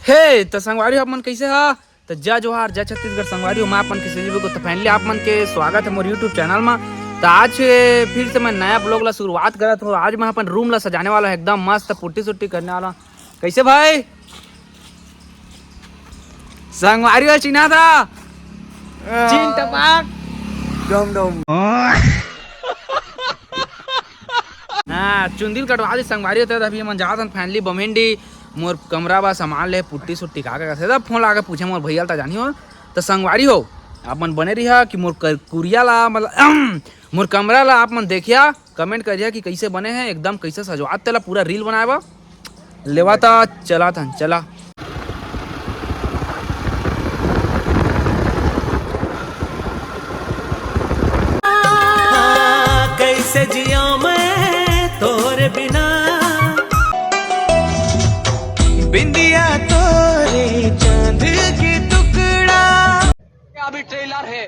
हे तो संगवारी अपन कैसे हा तो जय जोहार जय छत्तीसगढ़ संगवारी हो मैं अपन के सजीव को तो फाइनली आप मन के स्वागत है मोर यूट्यूब चैनल में। तो आज फिर से मैं नया ब्लॉग ला शुरुआत करत हूँ। आज मैं अपन रूम ला सजाने वाला है, एकदम मस्त पुट्टी सुट्टी करने वाला। कैसे भाई संगवारी वाला चिन्हा था चिन टपाक डम डम हाँ चुंदिल कटवा दी संगवारी होते अभी मन जात हन फाइनली बमेंडी मोर कमरा बा सामान ले पुट्टी सुट्टी का कैसे तब फोन लगा पूछे मोर भैया ता जानी हो तो संगवारी हो आप मन बने रहिया कि मोर कुरिया ला मतलब मोर कमरा ला आप मन देखिया कमेंट करिया कि कैसे बने हैं, एकदम कैसे सजवात तेला पूरा रील बनाए बा लेवा था चला था चला। कैसे जिया मैं तोरे बिना बिंदिया तोरे चांद की टुकड़ा। अभी ट्रेलर है,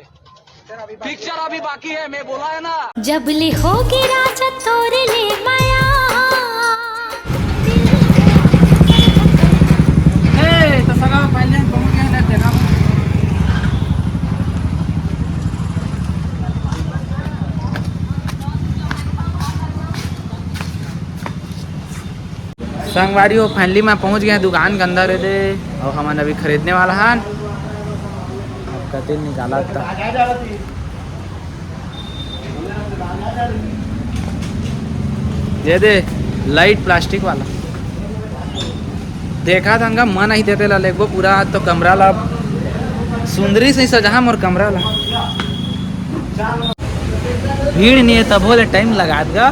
पिक्चर अभी बाकी है, मैं बोला है ना। जब ले होगी राजा तोरे ले माया तो सगा पहले पहुंच गए ना देखा संगवारी हो फाइनली मैं पहुंच गया दुकान के अंदर है दे और हमारे अभी खरीदने वाला है। अब कतिल निकाला था ये दे लाइट प्लास्टिक वाला देखा था मन ही देते ला लेगो पूरा तो कमरा ला सुंदरी से सजा मोर कमरा ला भीड़ नहीं है तब बोले टाइम लगा देगा।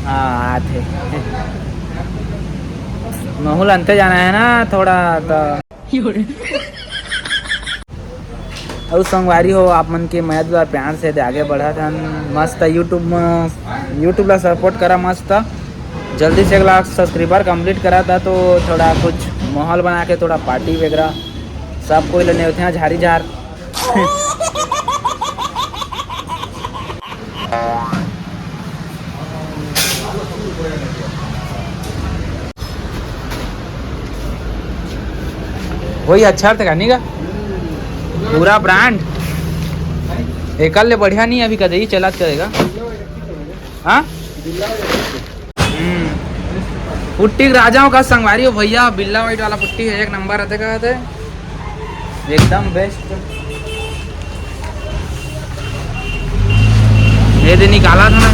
हाँ थे महूल अंते जाना है ना थोड़ा तो और संगवारी हो आप मन के मदद और प्यार से आगे बढ़ा था मस्त यूट्यूब ला सपोर्ट करा मस्त जल्दी से 1 लाख सब्सक्राइबर कंप्लीट करा था तो थोड़ा कुछ माहौल बना के थोड़ा पार्टी वगैरह सब कोई लेने होते हैं झाड़ी झार वही अच्छा था नहीं का पूरा ब्रांड एकल ले बढ़िया नहीं अभी कदे ही चला करेगा। हाँ पुट्टी राजाओं का संगवारी हो भैया बिल्ला वाइट वाला पुट्टी है, 1 नंबर रहते कहते एकदम बेस्ट। ये दे निकाला था ना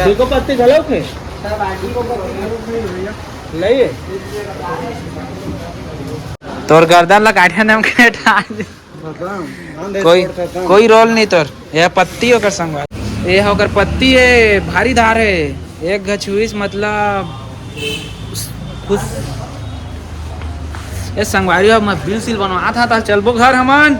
देखो पत्ती गलो के नहीं तोर गर्दन ला काटे नाम के कोई रोल नहीं तोर यह पत्ती होकर संगवारी ये होकर पत्ती है भारी धार है एक गछुइस मतलब खुश ये संगवारी हो मैं बिल सिल बनवा था चलबो घर हमन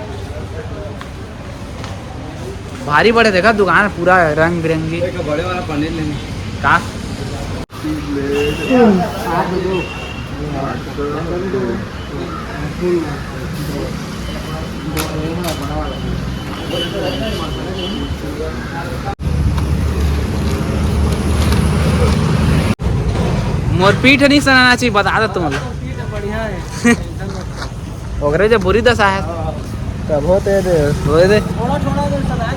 भारी बड़े देखा दुकान पूरा रंग बिरंगी बड़े वाला पनीर लेने का मोर पीठ नहीं सनाना चाहिए बता दो तुम बढ़िया है ओकरे जब बुरी दशा है तब होते दे थोड़ा थोड़ा देर सना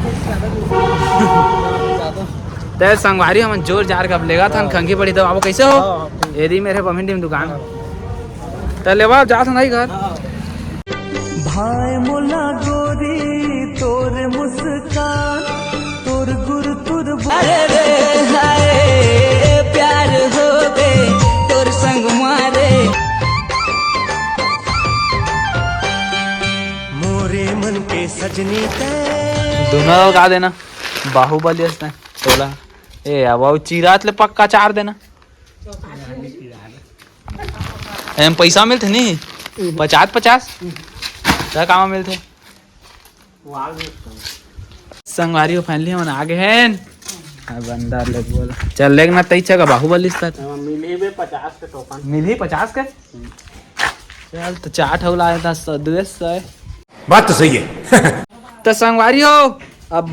ते संगवारी हम जोर जार कब लेगा था खंगी पड़ी तो आप कैसे हो यदि मेरे बमिंडी में दुकान तो लेवा जा था नहीं घर भाई मोला गोरी तोर मुस्कान तोर गुर तुर अरे रे हाय प्यार हो गए तोर संग मारे मोरे मन के सजनी ते दोनों लगा देना बाहुबली असता तोला ए अब चिरात ले पक्का 4 देना एम पैसा मिलते नहीं 50 क्या काम मिलते संगवारी फाइनली हम आगे हैं बंदा ले बोल चल लेना तई का बाहुबली मिली 50 के टोकन मिली 50 के चल तो 4 ठौला आया था 200 बात तो सही है। तो संगवारी हो अब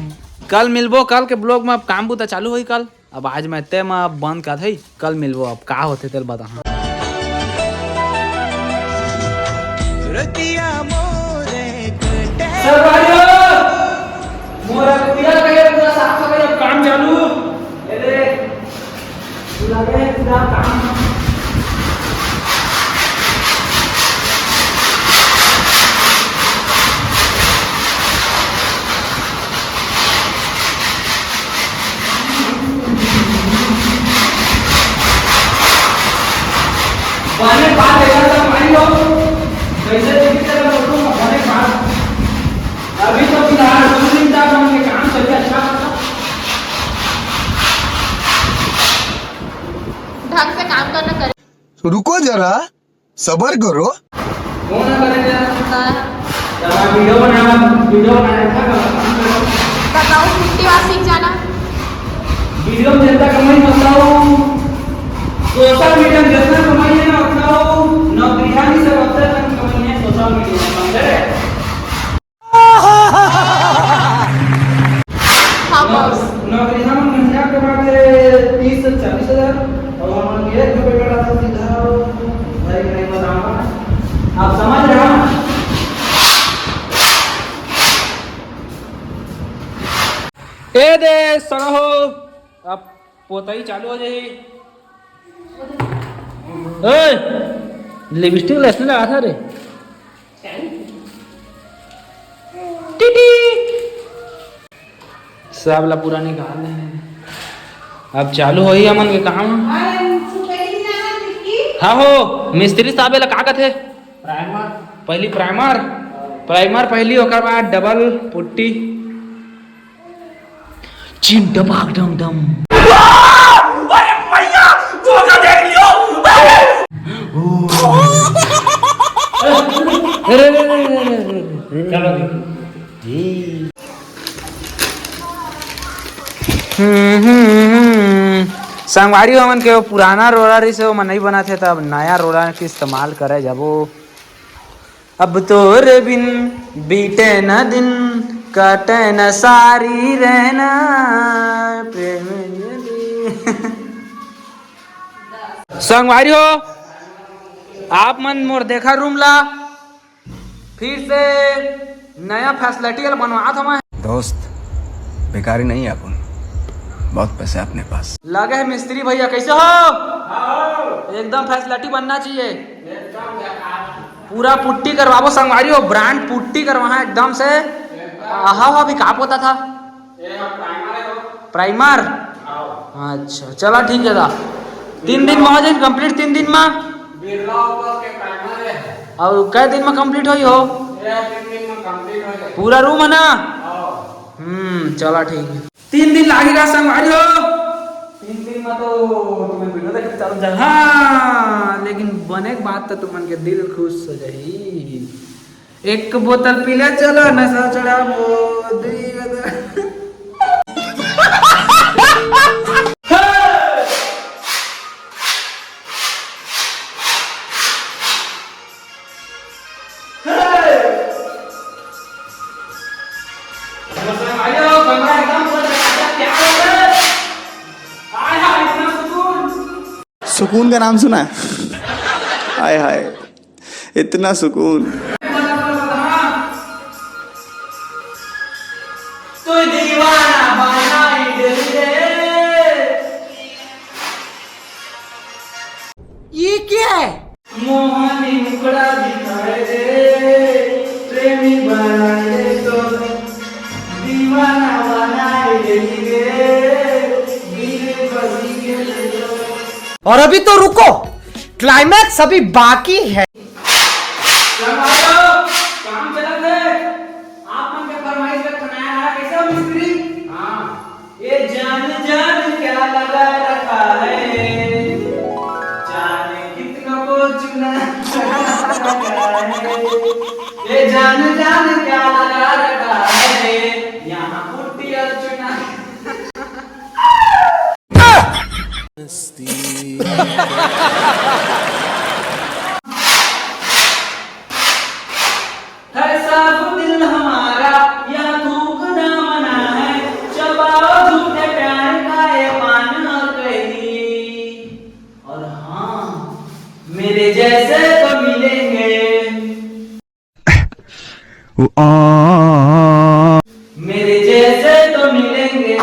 कल मिलबो, कल के ब्लॉग में अब काम बुता चालू हुई कल। अब आज मैं ते में बंद कर थई, कल मिलबो अब का होते तेल बता। मोरा कुटिया के पूरा साफ सफाई अब काम चालू। ये देख पूरा के पूरा काम बने बात है यार, भाई लोग कैसे देखते हैं लोगों को बने बात। अभी तो फिलहाल 2 दिन तक हम ये काम चल रहा है। ढंग से काम करना करे। तो रुको जरा, सबर करो। कौन करेंगे यार? वीडियो बनाना था बताओ, छुट्टी बाद सीख जाना। वीडियो में जितना कमाई बताओ, सोशल मीडिया में जितना कमाई है ना उतना हो, नौकरी नहीं से उतना तक कमाई है सोशल मीडिया में, समझे? हाँ बॉस। नौकरी हम महीना के बाद 30 से 40 हजार और हम ये रुपए का था सीधा भाई नहीं बताऊंगा, आप समझ रहे हो ना? ए दे सरो अब पोताई चालू हो जाए। लिपस्टिक लेसने लगा था रे टीटी सब ला पूरा निकाल ले। अब चालू हो ही अमन के काम। हाँ हो मिस्त्री साहब ला का थे पहली प्राइमर पहली ओकर बाद डबल पुट्टी चिम डबाक डम डम। संगवारी हमन के पुराना रोलर से वो नहीं बना थे, तब नया रोलर के इस्तेमाल करे जब वो। अब तोरे बिन बीते न दिन कटे न सारी रहना प्रेम। संगवारी हो आप मन मोर देखा रूम ला फिर से नया फैसिलिटी बनवा था मैं। दोस्त बेकारी नहीं है अपन, बहुत पैसे अपने पास। लगे है मिस्त्री भैया कैसे हो? एकदम फैसिलिटी बनना चाहिए। पूरा पुट्टी करवाओ संगवारी हो, ब्रांड पुट्टी करवा एकदम से। हाँ अभी कहाँ पोता था? प्राइमर। अच्छा चला ठीक है। 3 दिन में हो जाए कंप्लीट? 3 दिन में और कै दिन में कंप्लीट हो? पूरा रूम है ना? चला ठीक है। 3 दिन लगेगा संगवारी हो। 3 दिन में तो तुम्हें वीडियो देख चल जा। हाँ लेकिन बने के बाद तो तुमन के दिल खुश हो जाही। 1 बोतल पी ले चलो, नशा चढ़ा सुकून का नाम सुना है? हाय हाय इतना सुकून। तो दीवाना बनाई दे। ये क्या है? मोहनी मुखड़ा दिखाए दे, प्रेमी बनाए तो दीवाना बनाए दे। और अभी तो रुको, क्लाइमैक्स अभी बाकी है। काम चला थे आप मन के फरमाइश पे बनाया है कैसे हो मिस्त्री? हाँ ये जान जान क्या लगा रखा है, जाने कितना को चुना ये जान जान क्या लगा रखा है, यहाँ पुट्टी और चुना। है साफ दिल हमारा, यहाँ थूक ना मना है, मेरे जैसे तो मिलेंगे, मेरे जैसे तो मिलेंगे,